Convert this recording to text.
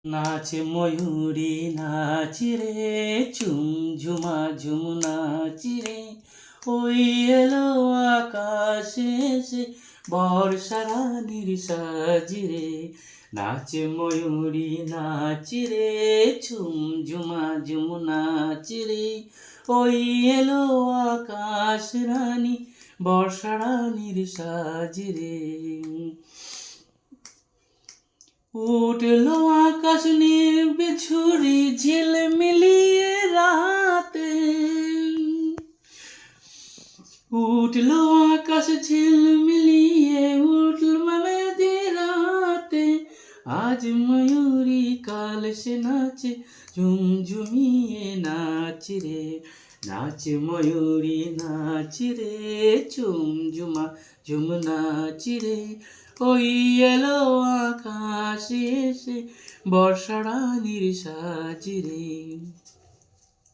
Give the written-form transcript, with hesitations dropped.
নাচে ময়ূরী নাচি রে, ঝুমঝুমা ঝুম নাচি রে, ওই এলো আকাশে সে বর্ষা রানীর সাজি রে। নাচে ময়ূরী নাচি রে, ঝুমঝুমা ঝুম নাচি রে, ওই এলো আকাশ রানী বর্ষা রানীর সাজি রে। উঠলো আকাশ নির্বে ছুরি ঝিলমিলিয়ে রাতে, উঠলো আকাশ ঝিলমিলিয়ে উঠল মেদি রাতে। আজ ময়ূরী কাল সে নাচে ঝুমঝুমিয়ে নাচি রে। নাচে ময়ূরী নাচি রে, ঝুমঝুমা ঝুম নাচি রে, ওই এলো আকাশে এসে বর্ষা রানীর সাজি রে।